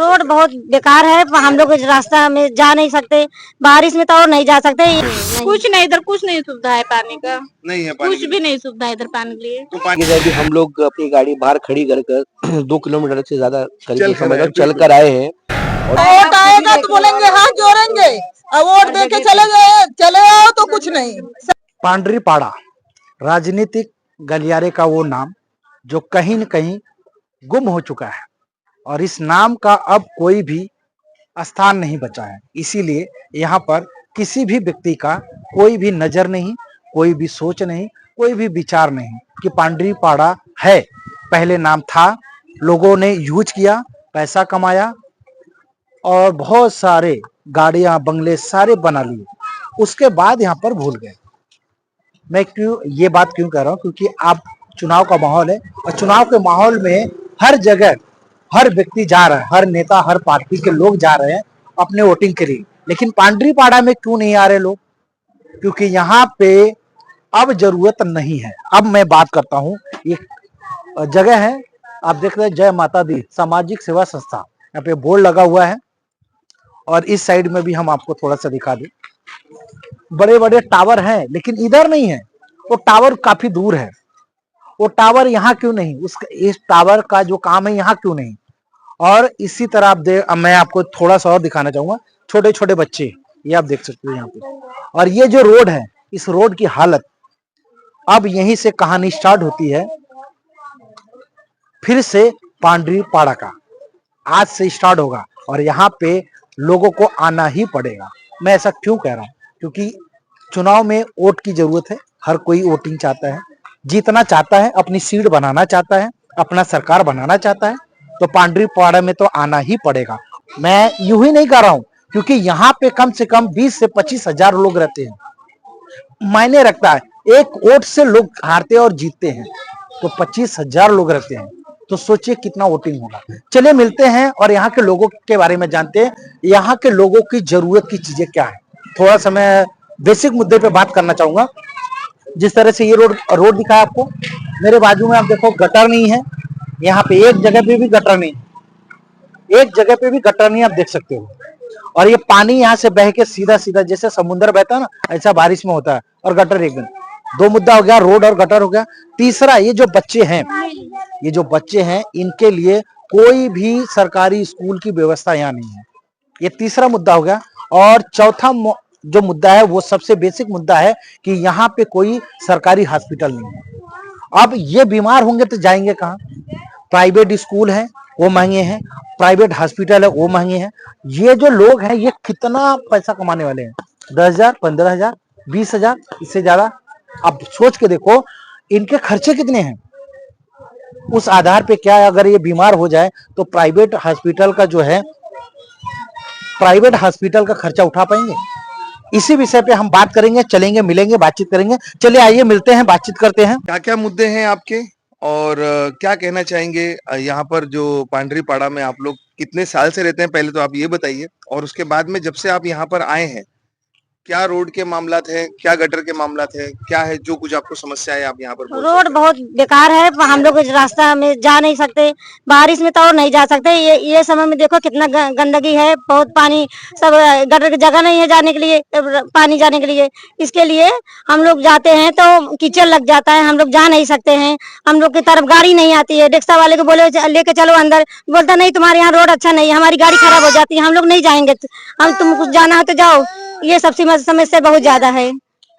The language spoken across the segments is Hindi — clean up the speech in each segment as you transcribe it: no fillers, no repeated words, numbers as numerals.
रोड बहुत बेकार है। हम लोग इस रास्ता में जा नहीं सकते, बारिश में तो और नहीं जा सकते। कुछ नहीं, इधर कुछ नहीं सुविधा है पानी का, नहीं है पानी कुछ भी नहीं सुविधा है इधर पानी के लिए। तो पानी अभी हम लोग अपनी गाड़ी बाहर खड़ी कर कर 2 किलोमीटर से ज्यादा करीब चल समझ लो कर चल कर आए हैं। वोट आएगा तो बोलेंगे हाथ जोड़ेंगे, और वोट दे के चले आओ तो कुछ नहीं। पांडरी पाड़ा राजनीतिक गलियारे का वो नाम जो कहीं न कहीं गुम हो चुका है और इस नाम का अब कोई भी स्थान नहीं बचा है। इसीलिए यहाँ पर किसी भी व्यक्ति का कोई भी नजर नहीं, कोई भी सोच नहीं, कोई भी विचार नहीं कि पांडरी पाड़ा है। पहले नाम था, लोगों ने यूज किया, पैसा कमाया और बहुत सारे गाड़ियां बंगले सारे बना लिए, उसके बाद यहाँ पर भूल गए। मैं ये बात क्यों कह रहा हूँ, क्योंकि आप चुनाव का माहौल है और चुनाव के माहौल में हर जगह हर व्यक्ति जा रहा है, हर नेता हर पार्टी के लोग जा रहे हैं अपने वोटिंग के लिए। लेकिन पांडरी पाड़ा में क्यों नहीं आ रहे लोग? क्योंकि यहाँ पे अब जरूरत नहीं है। अब मैं बात करता हूँ, एक जगह है, आप देख रहे हैं जय माता दी सामाजिक सेवा संस्था, यहाँ पे बोर्ड लगा हुआ है और इस साइड में भी हम आपको थोड़ा सा दिखा दें। बड़े बड़े टावर हैं लेकिन इधर नहीं है, वो टावर काफी दूर है। वो टावर यहाँ क्यों नहीं, इस टावर का जो काम है यहाँ क्यों नहीं? और इसी तरह अब मैं आपको थोड़ा सा और दिखाना चाहूंगा, छोटे छोटे बच्चे ये आप देख सकते हो यहाँ पे। और ये जो रोड है, इस रोड की हालत, अब यहीं से कहानी स्टार्ट होती है फिर से पांडरी पाड़ा का। आज से स्टार्ट होगा और यहाँ पे लोगों को आना ही पड़ेगा। मैं ऐसा क्यों कह रहा हूँ? क्योंकि चुनाव में वोट की जरूरत है, हर कोई वोटिंग चाहता है, जीतना चाहता है, अपनी सीट बनाना चाहता है, अपना सरकार बनाना चाहता है, तो पांडरी पाड़ा में तो आना ही पड़ेगा। मैं यूं ही नहीं कर रहा हूं, क्योंकि यहाँ पे कम से कम 20 से 25 हजार लोग रहते हैं, मायने रखता है। एक वोट से लोग हारते और जीतते हैं, तो 25 हजार लोग रहते हैं, तो सोचिए कितना वोटिंग होगा। चलिए मिलते हैं और यहाँ के लोगों के बारे में जानते हैं, यहाँ के लोगों की जरूरत की चीजें क्या है। थोड़ा सा मैं बेसिक मुद्दे पे बात करना चाहूंगा। जिस तरह से ये रोड दिखा है आपको, मेरे बाजू में आप देखो गटर नहीं है, यहाँ पे एक जगह पे भी गटर नहीं, एक जगह पे भी गटर नहीं, आप देख सकते हो। और ये पानी यहाँ से बह के सीधा सीधा जैसे समुद्र बहता है ना, ऐसा बारिश में होता है। और गटर एकदम, दो मुद्दा हो गया, रोड और गटर हो गया। तीसरा, ये जो बच्चे हैं, इनके लिए कोई भी सरकारी स्कूल की व्यवस्था यहाँ नहीं है। ये तीसरा मुद्दा हो गया। और चौथा जो मुद्दा है, वो सबसे बेसिक मुद्दा है कि यहाँ पे कोई सरकारी हॉस्पिटल नहीं है। अब ये बीमार होंगे तो जाएंगे कहाँ? प्राइवेट स्कूल है वो महंगे हैं, प्राइवेट हॉस्पिटल है वो महंगे हैं। ये जो लोग हैं ये कितना पैसा कमाने वाले हैं? 10,000, 15,000, 20,000, इससे ज्यादा? अब सोच के देखो इनके खर्चे कितने हैं। उस आधार पे क्या है, अगर ये बीमार हो जाए तो प्राइवेट हॉस्पिटल का खर्चा उठा पाएंगे? इसी विषय पे हम बात करेंगे, चलेंगे, मिलेंगे, बातचीत करेंगे। चलिए आइए मिलते हैं, बातचीत करते हैं। क्या क्या मुद्दे हैं आपके और क्या कहना चाहेंगे यहाँ पर जो पांडरी पाड़ा में आप लोग कितने साल से रहते हैं, पहले तो आप ये बताइए। और उसके बाद में जब से आप यहाँ पर आए हैं, क्या रोड के मामलात है, क्या गटर के मामलात है, क्या है जो कुछ आपको समस्या है आप यहाँ पर? रोड बहुत बेकार है, हम लोग इस रास्ता में जा नहीं सकते, बारिश में तो और नहीं जा सकते। ये समय में देखो कितना गंदगी है, बहुत पानी, सब गटर की जगह नहीं है जाने के लिए, पानी जाने के लिए। इसके लिए हम लोग जाते हैं तो कीचड़ लग जाता है, हम लोग जा नहीं सकते हैं। हम लोग की तरफ गाड़ी नहीं आती है, रिक्शा वाले को बोले लेके चलो अंदर, बोलता नहीं तुम्हारे यहाँ रोड अच्छा नहीं है, हमारी गाड़ी खराब हो जाती है, हम लोग नहीं जाएंगे, हम तुम कुछ जाना है तो जाओ। ये सब समस्या बहुत ज्यादा है,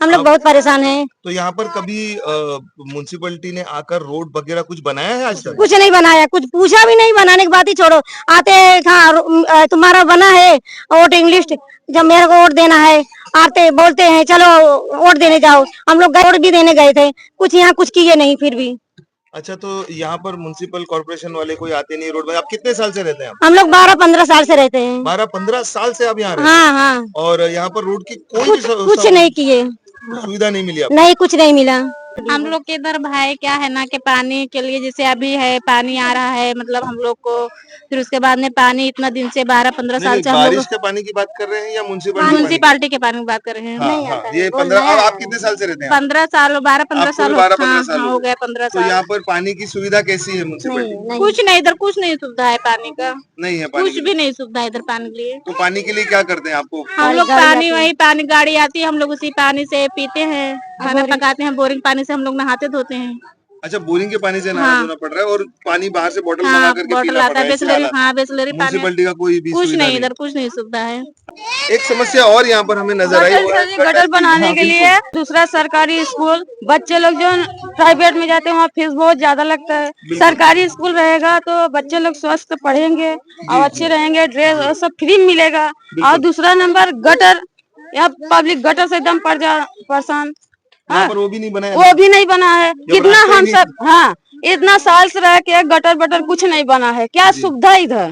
हम लोग बहुत परेशान हैं। तो यहाँ पर कभी म्युनिसिपैलिटी ने आकर रोड वगैरह कुछ बनाया है आज तक? कुछ नहीं बनाया, कुछ पूछा भी नहीं, बनाने की बात ही छोड़ो। आते हैं तुम्हारा बना है वोटिंग लिस्ट, जब मेरे को वोट देना है आते बोलते हैं चलो वोट देने जाओ। हम लोग वोट भी देने गए थे, कुछ यहाँ कुछ किए नहीं फिर भी। अच्छा, तो यहाँ पर म्युनिसिपल कॉर्पोरेशन वाले कोई आते नहीं रोड में? आप कितने साल से रहते हैं? हम लोग 12-15 साल से रहते हैं। 12-15 साल से आप यहाँ रहते हैं? हाँ हाँ। और यहाँ पर रोड की कोई कुछ नहीं किए, सुविधा नहीं मिली आपको? नहीं कुछ नहीं मिला। हम लोग के इधर भाई क्या है ना कि पानी के लिए जैसे अभी है पानी आ रहा है मतलब हम लोग को, फिर उसके बाद में पानी इतना दिन से 12-15 नहीं साल नहीं, से हम लोग बारिश के पानी की बात कर रहे हैं या म्युनिसिपैलिटी म्यूनसिपालिटी के पानी की बात कर रहे हैं। हाँ हाँ, ये 15 अब आप कितने साल से रहते हैं? 15 साल 12-15 आपको साल भी 12-15 हाँ, साल हाँ, हो हो गए। गया 15 तो साल। यहाँ पर पानी की सुविधा कैसी है म्युनिसिपैलिटी? कुछ नहीं, इधर कुछ नहीं सुविधा है पानी का, नहीं है पानी कुछ की। भी नहीं सुविधा है इधर पानी के लिए। तो पानी के लिए क्या करते हैं आपको? हम लोग पानी वही पानी गाड़ी आती है, हम लोग उसी पानी से पीते हैं, खाना पकाते हैं, बोरिंग पानी से हम लोग नहाते धोते हैं। अच्छा, बोरिंग के पानी से नहाना हाँ। धोना पड़ रहा है और पानी बाहर से बोतल मंगा हाँ करके बॉटल पीना पड़ आता रहा है है, ऐसे बिस्लरी, हालात। हाँ बिस्लरी पानी, म्युनिसिपैलिटी का कोई भी कुछ सुविधा नहीं इधर कुछ नहीं सुविधा है। एक समस्या और यहाँ पर हमें नजर आई, वो है गटर बनाने हाँ, के लिए दूसरा सरकारी स्कूल, बच्चे लोग जो प्राइवेट में जाते हैं वहाँ फीस बहुत ज्यादा लगता है। सरकारी स्कूल रहेगा तो बच्चे लोग स्वस्थ पढ़ेंगे और अच्छे रहेंगे, ड्रेस और सब फ्री मिलेगा। और दूसरा नंबर गटर, यहाँ पब्लिक गटर से एकदम परेशान, यहाँ पर वो भी नहीं बनाया। वो भी नहीं बना है। कितना रास्ता ही हम नहीं- सब हाँ इतना साल से रह के गटर बटर कुछ नहीं बना है। क्या सुविधा इधर,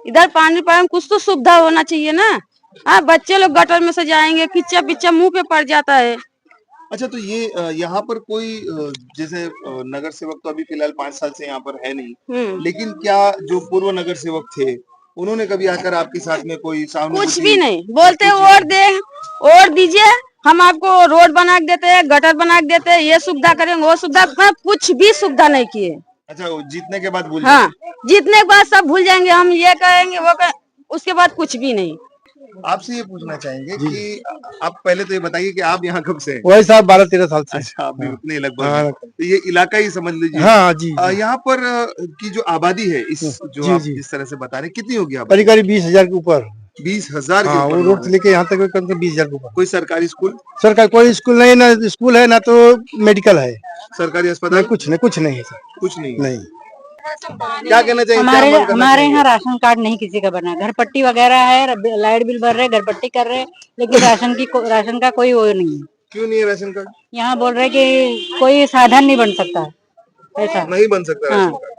इधर पानी पानी कुछ तो सुविधा होना चाहिए ना। हाँ बच्चे लोग गटर में से जाएंगे, किच्चा पिच्चा मुंह पे पड़ जाता है। अच्छा, तो ये यहाँ पर कोई जैसे नगर सेवक तो अभी फिलहाल 5 साल से यहाँ पर है नहीं, लेकिन क्या जो पूर्व नगर सेवक थे उन्होंने कभी आकर आपके साथ में कोई कुछ भी नहीं बोलते, वोट दे वोट दीजिए हम आपको रोड बना के देते हैं, गटर बना के देते हैं, ये सुविधा करेंगे वो सुविधा, कुछ भी सुविधा नहीं किए। अच्छा, वो जीतने के बाद भूल हाँ जीतने के बाद सब भूल जाएंगे, हम ये कहेंगे वो उसके बाद कुछ भी नहीं। आपसे ये पूछना चाहेंगे कि आप पहले तो ये बताइए कि आप यहाँ कब से हैं? वही साहब 12-13 साल से। अच्छा, आप भी उतने लगभग हाँ। हैं। तो ये इलाका ही समझ लीजिए। हाँ जी, यहाँ पर की जो आबादी है इस जो जी, आप जी। जिस तरह से बता रहे हैं, कितनी होगी आबादी? करीब 20,000 के ऊपर। 20,000 के हाँ, वो ऊपर रोड से लेके यहाँ तक कम से 20,000 के ऊपर। कोई सरकारी स्कूल, सरकार कोई स्कूल नहीं, ना स्कूल है ना तो मेडिकल है, सरकारी नहीं अस्पताल, कुछ नहीं सर, कुछ नहीं। नहीं। क्या कहना चाहिए? हमारे क्या मांग करना हमारे चाहिए? यहाँ राशन कार्ड नहीं किसी का बना, घर पट्टी वगैरह है, लाइट बिल भर रहे, घर पट्टी कर रहे, लेकिन राशन का कोई वो नहीं है। क्यों नहीं है राशन कार्ड? यहाँ बोल रहे कि कोई साधन नहीं बन सकता ऐसा। नहीं बन सकता राशन हाँ। कार्ड।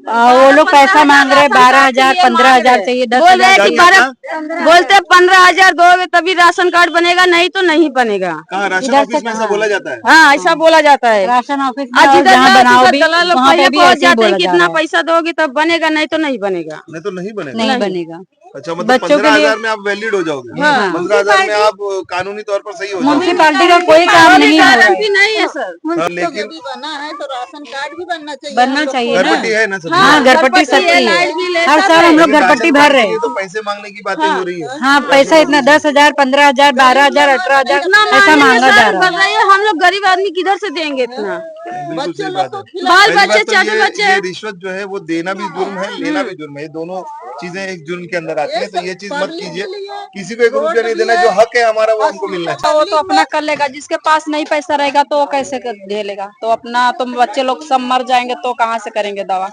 वो लोग पैसा मांग रहे 12,000 15,000 चाहिए, बोल रहे 10,000 कि चाहिए। बोलते 15,000 दोगे तभी राशन कार्ड बनेगा, नहीं तो नहीं बनेगा। कहाँ राशन इधर ऑफिस में ऐसा बोला जाता है? हाँ ऐसा बोला जाता है। राशन ऑफिस में आज और इधर जहाँ बनाओ जाओ भी तो दलाल लोग वहाँ पे पहले भी पहुंच ऐसे ही जाते हैं, बोला जा कितना रहा है। पैसा दोगी तब बनेगा, नहीं तो नहीं बनेगा। नहीं तो नहीं बनेगा। नहीं बनेगा। अच्छा, मतलब बच्चों के 15,000 में आप वैलिड हो जाओगे? हाँ। 15,000 में आप कानूनी तौर पर सही हो जाओगे? म्यूनसिपालिटी का कोई काम नहीं है, गारंटी नहीं है सर। हाँ, लेकिन यदि बना है तो राशन कार्ड भी बनना चाहिए। बनना चाहिए घर ना। पट्टी है ना सभी? हाँ घर पट्टी सबकी लाइट बिल है, है, हर सब साल हम लोग लेकिन घर पट्टी राशन भर कार्ड रहे के लिए हैं। तो पैसे मांगने की बातें हो रही है। हाँ पैसा इतना 10,000 15,000 12,000 18,000 ऐसा मांगा जा रहा है। हम लोग गरीब आदमी किधर से देंगे इतना। बिल्कुल सही बात है। बाल पहली बच्चे बात तो चाचे बच्चे ये रिश्वत जो है वो देना भी जुर्म है, लेना भी जुर्म है। ये दोनों चीजें एक जुर्म के अंदर आती है, तो ये चीज मत कीजिए। किसी को 1 रुपया नहीं देना, जो हक है हमारा वो हमको मिलना चाहिए। वो तो अपना कर लेगा, जिसके पास नहीं पैसा रहेगा तो वो कैसे झेलेगा। तो अपना तो बच्चे लोग सब मर जाएंगे तो कहाँ से करेंगे दवा।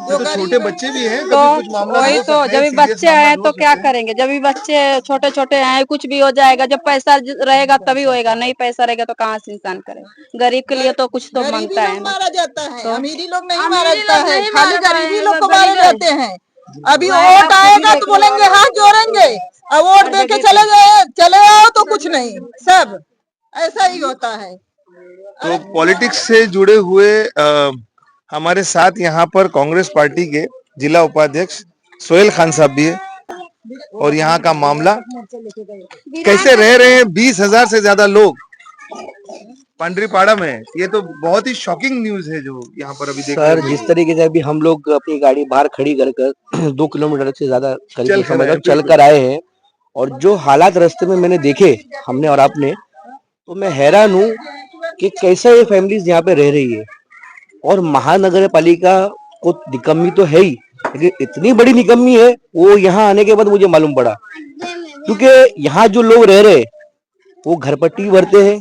तो छोटे बच्चे भी हैं, तो कभी कुछ मामला वही हो तो सकता है, जब भी serious बच्चे मामला हैं हो तो सकता क्या है। करेंगे। जब भी बच्चे छोटे छोटे हैं कुछ भी हो जाएगा, जब पैसा रहेगा तभी होएगा, नहीं पैसा रहेगा तो कहाँ से इंसान करेगा। गरीब के लिए तो कुछ तो गरीबी मांगता है लोग ना। मारा जाता है, तो अमीरी लोग नहीं अमीरी मारा लोग जाता है, नहीं खाली मारा गरीबी जाता लोग को है, मारे गरीब जाते हैं। अभी वोट आएगा तो बोलेंगे हाथ जोड़ेंगे, और वोट दे के चले आओ तो कुछ नहीं, सब ऐसा ही होता है। तो पॉलिटिक्स से जुड़े हुए हमारे साथ यहाँ पर कांग्रेस पार्टी के जिला उपाध्यक्ष सोहेल खान साहब भी है, और यहाँ का मामला कैसे रह रहे हैं 20,000 से ज्यादा लोग पांडरीपाड़ा में। ये तो बहुत ही शॉकिंग न्यूज है जो यहाँ पर अभी देख रहे सर हैं। जिस तरीके से अभी हम लोग अपनी गाड़ी बाहर खड़ी कर 2 किलोमीटर से ज्यादा चल करीब कर आए हैं, चल कर आए हैं, और जो हालात रास्ते में मैंने देखे हमने और आपने, तो मैं हैरान हूँ कि कैसे ये फैमिलीज यहाँ पे रह रही है। और महानगर पालिका को निकम्मी तो है ही, लेकिन इतनी बड़ी निकम्मी है वो यहाँ आने के बाद मुझे मालूम पड़ा। क्योंकि यहाँ जो लोग रह रहे वो घर पट्टी भरते हैं,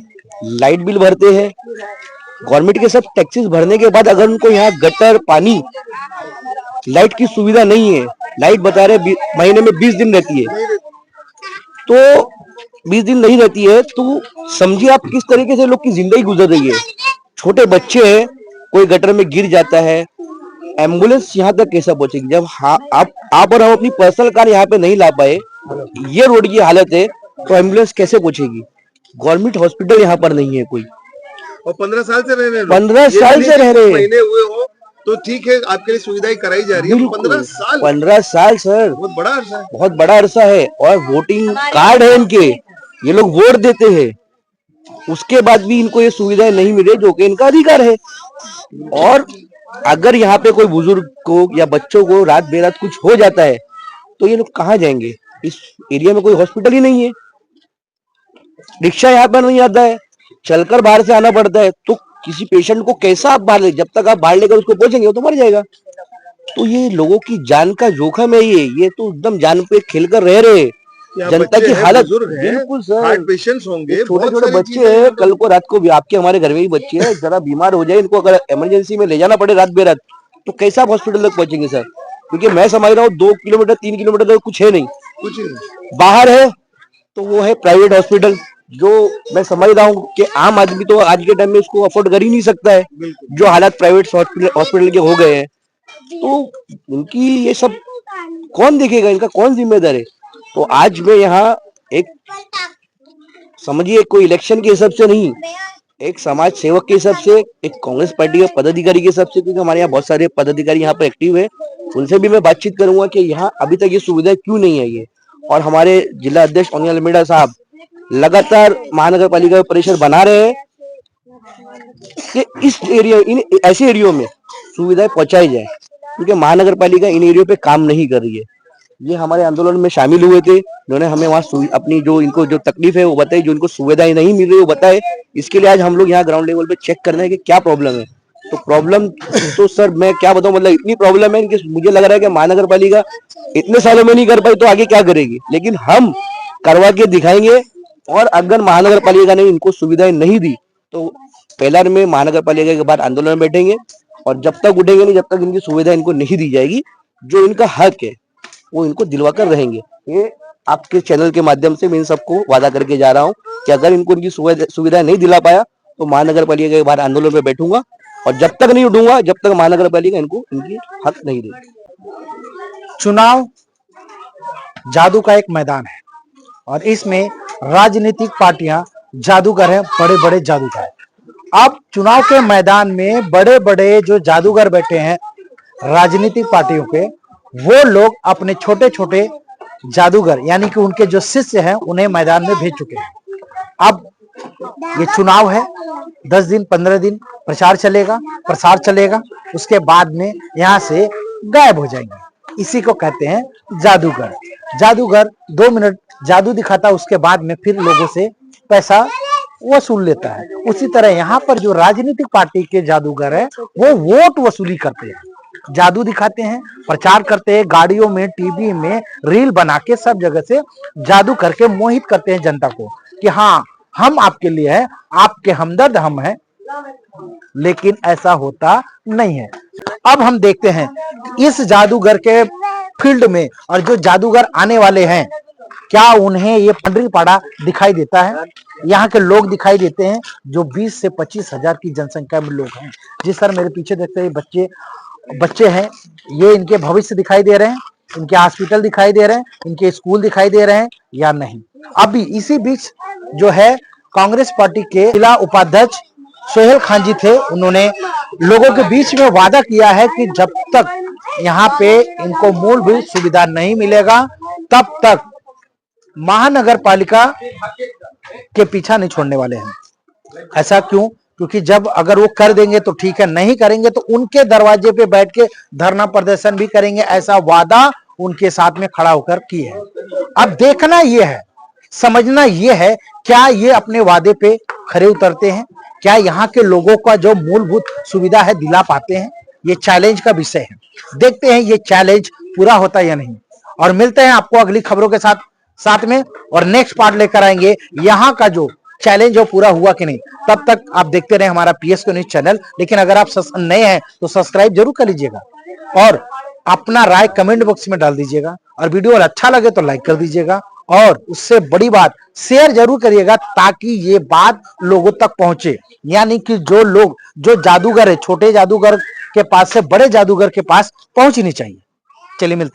लाइट बिल भरते हैं, गवर्नमेंट के सब टैक्सेस भरने के बाद अगर उनको यहाँ गटर पानी लाइट की सुविधा नहीं है, लाइट बता रहे महीने में 20 दिन रहती है, तो 20 दिन नहीं रहती है तो समझिए आप किस तरीके से लोग की जिंदगी गुजर रही है। छोटे बच्चे हैं, कोई गटर में गिर जाता है, एम्बुलेंस यहाँ तक कैसा पहुंचेगी। जब आप और हम अपनी पर्सनल कार यहाँ पे नहीं ला पाए, ये रोड की हालत है, तो एम्बुलेंस कैसे पहुंचेगी। गवर्नमेंट हॉस्पिटल यहाँ पर नहीं है कोई, और 15 साल से रह रहे हैं लोग। 15 ये साल नहीं से कि रह रहे हैं। महीने हुए हो तो ठीक है, आपके लिए सुविधाएं कराई जा रही है। 15 साल 15 साल सर, बहुत बड़ा अरसा है। बहुत बड़ा अरसा है। और वोटिंग कार्ड है इनके, ये लोग वोट देते हैं, उसके बाद भी इनको ये सुविधाएं नहीं मिले जो कि इनका अधिकार है। और अगर यहाँ पे कोई बुजुर्ग को या बच्चों को रात बेरात कुछ हो जाता है तो ये लोग कहाँ जाएंगे? इस एरिया में कोई हॉस्पिटल ही नहीं है, रिक्शा यहाँ पर नहीं आता है, चलकर बाहर से आना पड़ता है। तो किसी पेशेंट को कैसा आप बाहर ले, जब तक आप बाहर लेकर उसको पहुंचेंगे वो तो मर जाएगा। तो ये लोगों की जान का जोखिम है, ये तो एकदम जान पे खेल कर रह रहे हैं। यहाँ जनता बच्चे की हैं, हालत बुजुर्ग हैं, बिल्कुल सर, हार्ट पेशेंट्स होंगे, छोटे बहुत छोटे सारी बच्चे चीजें हैं। कल को रात को भी आपके हमारे घर में ही बच्चे हैं, जरा बीमार हो जाए, इनको अगर इमरजेंसी में ले जाना पड़े रात बेरात, तो कैसे आप हॉस्पिटल तक पहुंचेंगे सर? क्योंकि मैं समझ रहा हूँ 2 किलोमीटर 3 किलोमीटर तो कुछ है नहीं, कुछ नहीं। बाहर है तो वो है प्राइवेट हॉस्पिटल, जो मैं समझ रहा हूँ कि आम आदमी तो आज के टाइम में इसको अफोर्ड कर ही नहीं सकता है, जो हालात प्राइवेट हॉस्पिटल के हो गए हैं। तो उनकी ये सब कौन देखेगा, इनका कौन जिम्मेदार है? तो आज मैं यहाँ एक समझिए कोई इलेक्शन के हिसाब से नहीं, एक समाज सेवक के हिसाब से, एक कांग्रेस पार्टी के पदाधिकारी के हिसाब से, क्योंकि हमारे यहाँ बहुत सारे पदाधिकारी यहाँ पर एक्टिव है, उनसे भी मैं बातचीत करूंगा कि यहाँ अभी तक ये सुविधा क्यों नहीं आई है। और हमारे जिला अध्यक्ष अनिल मीणा साहब लगातार महानगर पालिका में प्रेशर बना रहे हैं कि इस एरिया, इन ऐसे एरियो में सुविधाएं पहुंचाई जाए, क्योंकि महानगर पालिका इन एरियो पे काम नहीं कर रही है। ये हमारे आंदोलन में शामिल हुए थे, उन्होंने हमें वहाँ अपनी जो इनको जो तकलीफ है वो बताई, जो इनको सुविधाएं नहीं मिल रही वो बताए। इसके लिए आज हम लोग यहाँ ग्राउंड लेवल पे चेक करना है कि क्या प्रॉब्लम है। तो प्रॉब्लम तो सर मैं क्या बताऊं, मतलब इतनी प्रॉब्लम है कि मुझे लग रहा है कि महानगर पालिका इतने सालों में नहीं कर पाई तो आगे क्या करेगी, लेकिन हम करवा के दिखाएंगे। और अगर महानगर पालिका ने इनको सुविधाएं नहीं दी तो पेलर में महानगर पालिका के बाद आंदोलन में बैठेंगे, और जब तक उठेंगे नहीं जब तक इनकी सुविधा इनको नहीं दी जाएगी, जो इनका हक है वो इनको दिलवा कर रहेंगे। ये आपके चैनल के माध्यम से मैं इन सबको वादा करके जा रहा हूँ कि अगर इनको इनकी सुविधा नहीं दिला पाया तो महानगर पालिका के बाहर आंदोलन में बैठूंगा, और जब तक नहीं उठूंगा जब तक महानगर पालिका इनको इनकी हक नहीं देगी। चुनाव जादू का एक मैदान है और इसमें राजनीतिक पार्टियां जादूगर हैं, बड़े बड़े जादूगर। अब चुनाव के मैदान में बड़े बड़े जो जादूगर बैठे हैं राजनीतिक पार्टियों के, वो लोग अपने छोटे छोटे जादूगर यानी कि उनके जो शिष्य हैं उन्हें मैदान में भेज चुके हैं। अब ये चुनाव है, 10 दिन 15 दिन प्रचार चलेगा, प्रसार चलेगा, उसके बाद में यहाँ से गायब हो जाएंगे। इसी को कहते हैं जादूगर। जादूगर 2 मिनट जादू दिखाता है, उसके बाद में फिर लोगों से पैसा वसूल लेता है। उसी तरह यहाँ पर जो राजनीतिक पार्टी के जादूगर है वो वोट वसूली करते हैं, जादू दिखाते हैं, प्रचार करते हैं, गाड़ियों में टीवी में रील बना के सब जगह से जादू करके मोहित करते हैं जनता को कि हाँ हम आपके लिए हैं, आपके हमदर्द हम हैं। लेकिन ऐसा होता नहीं है। अब हम देखते हैं इस जादूगर के फील्ड में और जो जादूगर आने वाले हैं क्या उन्हें ये पंडरीपाड़ा दिखाई देता है, यहाँ के लोग दिखाई देते हैं जो 20 से 25 हजार की जनसंख्या में लोग हैं। जी सर मेरे पीछे देखते हैं बच्चे हैं, ये इनके भविष्य दिखाई दे रहे हैं, इनके हॉस्पिटल दिखाई दे रहे हैं, इनके स्कूल दिखाई दे रहे हैं या नहीं। अभी इसी बीच जो है कांग्रेस पार्टी के जिला उपाध्यक्ष सोहेल खान जी थे, उन्होंने लोगों के बीच में वादा किया है कि जब तक यहाँ पे इनको मूलभूत सुविधा नहीं मिलेगा तब तक महानगर पालिका के पीछा नहीं छोड़ने वाले हैं। ऐसा क्यों? क्योंकि जब अगर वो कर देंगे तो ठीक है, नहीं करेंगे तो उनके दरवाजे पे बैठ के धरना प्रदर्शन भी करेंगे, ऐसा वादा उनके साथ में खड़ा होकर किए है। अब देखना ये है, समझना ये है, क्या ये अपने वादे पे खरे उतरते हैं, क्या यहाँ के लोगों का जो मूलभूत सुविधा है दिला पाते हैं। ये चैलेंज का विषय है, देखते हैं ये चैलेंज पूरा होता है या नहीं। और मिलते हैं आपको अगली खबरों के साथ में, और नेक्स्ट पार्ट लेकर आएंगे यहाँ का जो चैलेंज हो पूरा हुआ कि नहीं। तब तक आप देखते रहे हमारा PSK न्यूज चैनल। लेकिन अगर आप नए हैं तो सब्सक्राइब जरूर कर लीजिएगा और अपना राय कमेंट बॉक्स में डाल दीजिएगा, और वीडियो अच्छा लगे तो लाइक कर दीजिएगा, और उससे बड़ी बात शेयर जरूर करिएगा ताकि ये बात लोगों तक पहुंचे। यानी कि जो लोग जो जादूगर है, छोटे जादूगर के पास से बड़े जादूगर के पास पहुंचनी चाहिए। चलिए मिलते हैं।